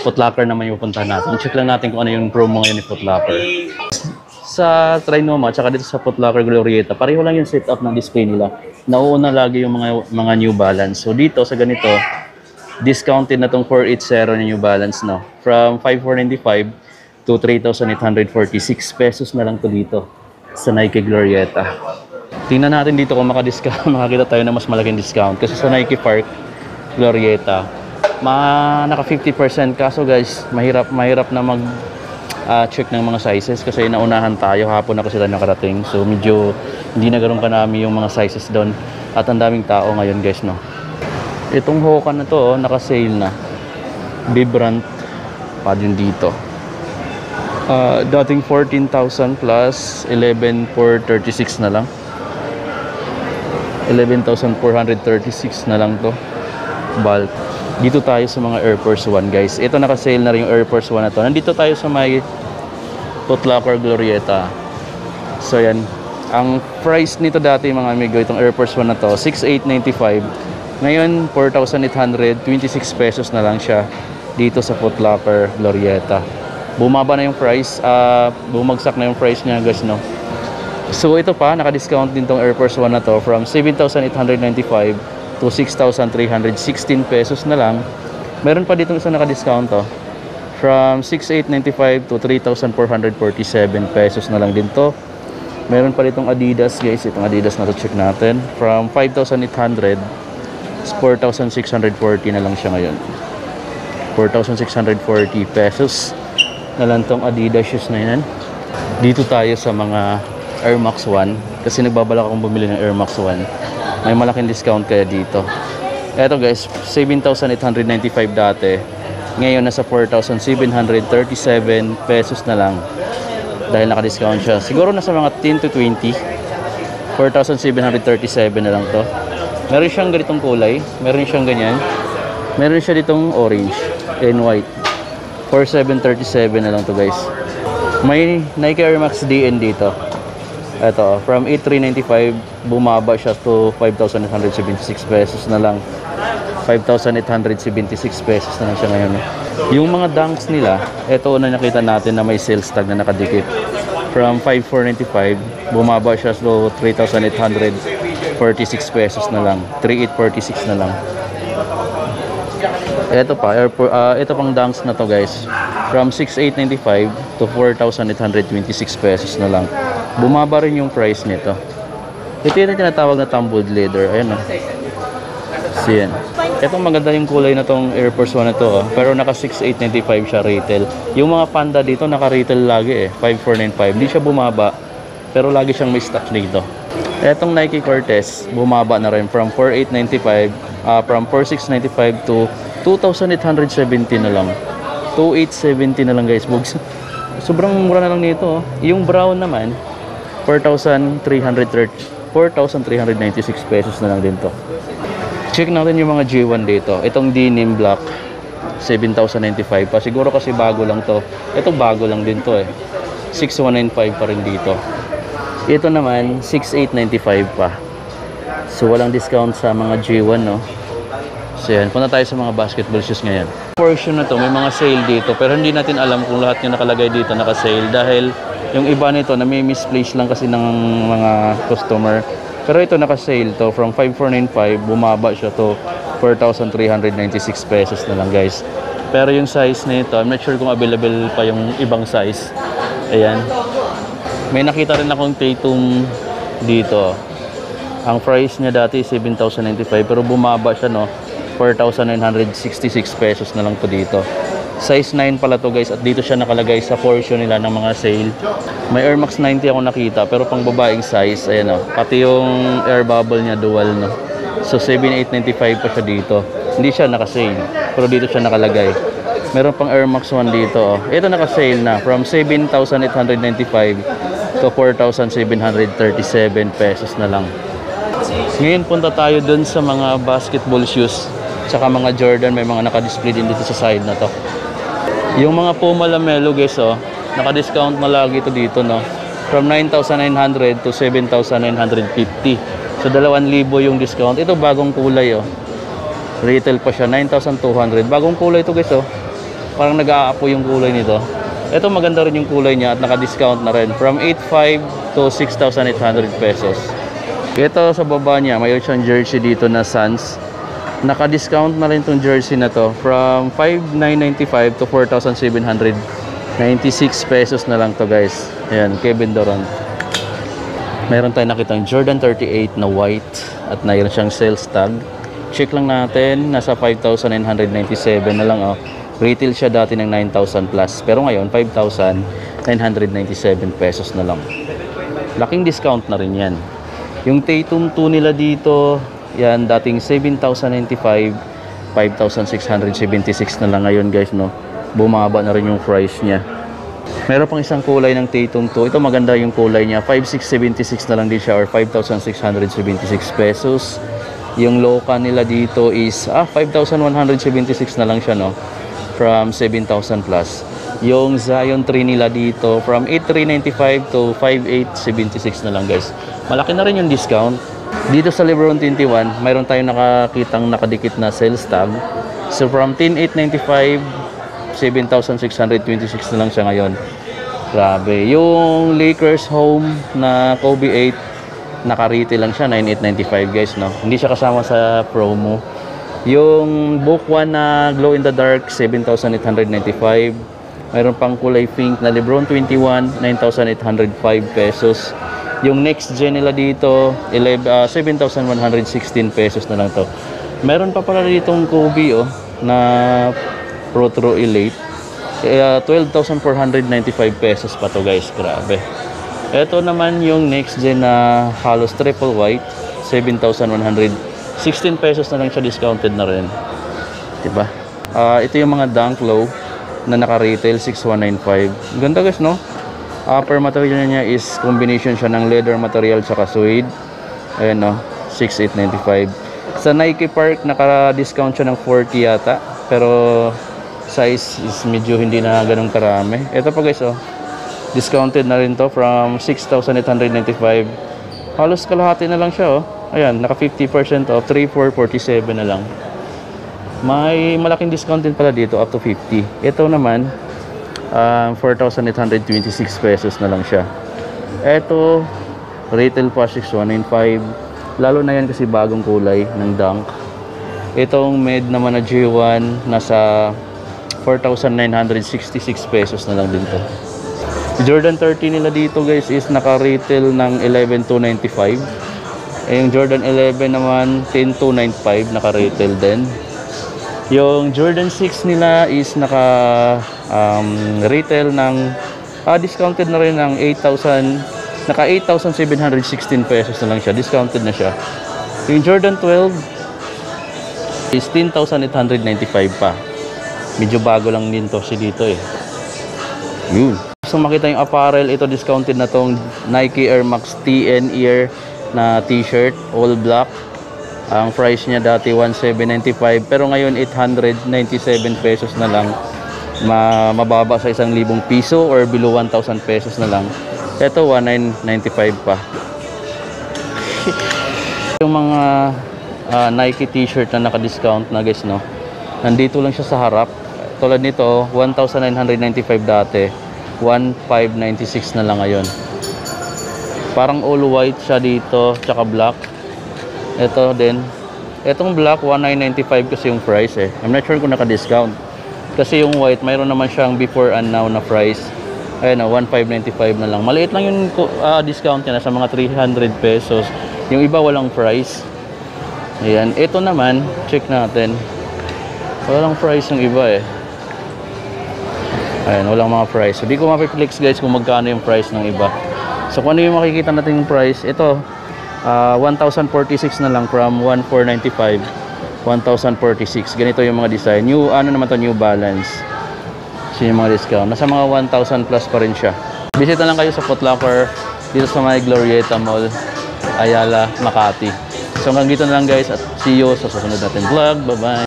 Foot Locker naman yung pupuntahan natin. Check lang natin kung ano yung promo ngayon ni Foot Locker. Sa Trinoma, tsaka dito sa Foot Locker Glorieta, pareho lang yung setup ng display nila. Nauuna lagi yung mga New Balance. So dito sa ganito, discounted na tong 480 na New Balance, no? From 5,495 to 3,846 pesos na lang to dito sa Nike Glorieta. Tingnan natin dito kung maka-discount, makakita tayo na mas malaking discount. Kasi sa Nike Park Glorieta, naka 50%. Kaso guys, mahirap na mag check ng mga sizes kasi naunahan tayo. Hapon na kasi tayo nakarating. So medyo hindi na ganoon kanami yung mga sizes doon. At ang daming tao ngayon guys, no? Itong Hoka na to, naka-sale na. Vibrant pa din dito. Dating 14,000 plus 11,436 na lang. 11,436 na lang to. Bulk. Dito tayo sa mga Air Force 1 guys. Ito naka-sale na rin yung Air Force 1 na to. Nandito tayo sa may Foot Locker Glorieta. So yan. Ang price nito dati mga amigo, itong Air Force 1 na to, 6,895. Ngayon, 4,826 pesos na lang siya dito sa Foot Locker Glorieta. Bumaba na yung price, bumagsak na yung price niya guys, no? So ito pa, naka-discount din tong Air Force 1 na to from 7,895 to 6,316 pesos na lang. Meron pa ditong isang naka-discount to. From 6,895 to 3,447 pesos na lang din to. Meron pa ditong Adidas guys, itong Adidas na to, check natin. From 5,800 4,640 na lang siya ngayon. 4,640 pesos na lang tong Adidas shoes na yan. Dito tayo sa mga Air Max 1 kasi nagbabalak akong bumili ng Air Max 1. May malaking discount kaya dito. Eto guys, 7,895 dati. Ngayon nasa 4,737 pesos na lang. Dahil naka-discount siya. Siguro nasa mga 10 to 20. 4,737 na lang to. Meron siyang ganitong kulay. Meron siyang ganyan. Meron siya ditong orange and white. 4,737 na lang to guys. May Nike Air Max DN dito. Ito, from 8,395 bumaba siya to 5,876 pesos na lang. 5,876 pesos na lang siya ngayon. Yung mga dunks nila, ito una nakita natin na may sales tag na nakadikit. From 5,495 bumaba siya to 3,846 pesos na lang. 3,846 na lang. Ito pa, ito pang dunks na to guys. From 6,895 to 4,826 pesos na lang. Bumaba rin yung price nito. Ito yung tinatawag na tumbled leather. Ayan o. So yan. Itong maganda yung kulay na tong Air Force 1 na to. Pero naka 6,895 siya retail. Yung mga Panda dito naka-retail lagi 5,495. Hindi siya bumaba. Pero lagi siyang may stock dito. Etong Nike Cortez, bumaba na rin from 4,895, from 4,695 to 2,870 na lang. 2,870 na lang guys, bugs. Sobrang mura na lang nito. Yung brown naman, 4,396 pesos na lang din to. Check natin yung mga G1 dito. Itong denim black, 7,095 pa. Siguro kasi bago lang to. Ito bago lang din to 6,195 pa rin dito. Ito naman, 6,895 pa. So, walang discount sa mga G1, no? So, yan. Punta tayo sa mga basketball shoes ngayon. Portion na to, may mga sale dito. Pero hindi natin alam kung lahat yung nakalagay dito naka-sale. Dahil yung iba nito, na may misplace lang kasi ng mga customer. Pero ito naka-sale to. From 5,495, bumaba siya to 4,396 pesos na lang, guys. Pero yung size na ito, I'm not sure kung available pa yung ibang size. Ayan. May nakita rin akong Tatum dito. Ang price niya dati 7,095 pero bumaba siya, no? 4,966 pesos na lang to dito. Size 9 pala to guys at dito siya nakalagay sa portion nila ng mga sale. May Air Max 90 ako nakita pero pang babaeng size, ayan o. Pati yung air bubble niya dual, no? So 7,895 pa siya dito. Hindi siya naka-sale pero dito siya nakalagay. Meron pang Air Max 1 dito, oh. Ito naka-sale na from 7,895 to 4,737 pesos na lang. Ngayon punta tayo dun sa mga basketball shoes tsaka mga Jordan. May mga naka-display din dito sa side na to. Yung mga Puma Lamelo guys, oh, naka-discount na lagi ito dito, no? From 9,900 to 7,950. So 2,000 yung discount. Ito bagong kulay, oh. Retail pa siya 9,200. Bagong kulay ito guys, oh. Parang nag-aapo yung kulay nito. Ito maganda rin yung kulay niya at naka-discount na rin. From 8,500 to 6,800 pesos. Ito sa baba niya, mayroon siyang jersey dito na Suns. Naka-discount na rin itong jersey na to. From 5,995 to 4,796 pesos na lang to guys. Ayan, Kevin Durant. Mayroon tayong nakitang Jordan 38 na white at mayroon siyang sales tag. Check lang natin, nasa 5,997 na lang oh. Retail siya dati ng 9,000 plus. Pero ngayon, 5,997 pesos na lang. Laking discount na rin yan. Yung Tatum 2 nila dito, yan, dating 7,095, 5,676 na lang ngayon guys, no? Bumaba na rin yung price niya. Meron pang isang kulay ng Tatum 2. Ito maganda yung kulay niya. 5,676 na lang din siya or 5,676 pesos. Yung Loca nila dito is 5,176 na lang siya, no? From 7,000 plus. Yung Zion 3 nila dito from 8,395 to 5,876 na lang guys. Malaki na rin yung discount. Dito sa Lebron 21, mayroon tayong nakakitang nakadikit na sales tag. So from 10,895, 7,626 na lang siya ngayon. Grabe. Yung Lakers home na Kobe 8, naka-retail lang siya, 9,895 guys, no? Hindi siya kasama sa promo. Yung Book 1 na Glow in the Dark, 7,895. Mayroon pang kulay pink na Lebron 21, 9,805 pesos. Yung next gen nila dito, 7,116 pesos na lang to. Meron pa pala ditong Kobe na Pro True Elite. 12,495 pesos pa to guys. Grabe. Ito naman yung next gen na halos triple white, 7,116 pesos na lang siya, discounted na rin. Diba? Ito yung mga Dunk Low na naka-retail, 6,195. Ganda guys, no? Upper material niya is combination siya ng leather material tsaka suede. Ayan, no? 6,895. Sa Nike Park, naka-discount siya ng 40 yata. Pero size is medyo hindi na ganun karami. Ito pa guys, discounted na rin to from 6,895. Halos kalahati na lang siya, Ayan, naka 50% off, 3,447 na lang. May malaking discount din pala dito, up to 50. Ito naman, 4,826 pesos na lang siya. Ito, retail pa 6,195. Lalo na yan kasi bagong kulay ng Dunk. Itong med naman na J1, nasa 4,966 pesos na lang din to. Jordan 30 nila dito guys is naka-retail ng 11,295. Yung Jordan 11 naman 10,295 naka-retail din. Yung Jordan 6 nila is naka-retail ng discounted na rin ng 8,000, naka 8,716 pesos na lang siya, discounted na siya. Yung Jordan 12 is 10,895 pa. Medyo bago lang din to si dito Yun. So makita yung apparel, ito discounted na tong Nike Air Max TN Ear na t-shirt, all black. Ang price niya dati 1,795 pero ngayon 897 pesos na lang. Mababa sa 1,000 piso or below 1,000 pesos na lang. Ito 1,995 pa. Yung mga Nike t-shirt na naka-discount na guys, no? Nandito lang siya sa harap. Tulad nito, 1,995 dati, 1,596 na lang ngayon. Parang all white siya dito, tsaka black. Ito din. Itong black, 1,995 kasi yung price I'm not sure kung naka-discount. Kasi yung white, mayroon naman siyang before and now na price. Ayun 1,595 na lang. Maliit lang yung discount niya, nasa mga 300 pesos. Yung iba walang price. Ayan. Ito naman, check natin. Walang price yung iba Ayan, walang mga price. So, di ko mapiplex guys kung magkano yung price ng iba. So, kung ano yung makikita natin yung price, ito, 1,046 na lang from 1,495. 1,046. Ganito yung mga design. New, ano naman to, New Balance. So, yung mga discount. Nasa mga 1,000 plus pa rin siya. Visit na lang kayo sa Foot Locker dito sa may Glorieta Mall, Ayala, Makati. So, hanggang dito na lang guys at see you sa susunod natin vlog. Bye-bye!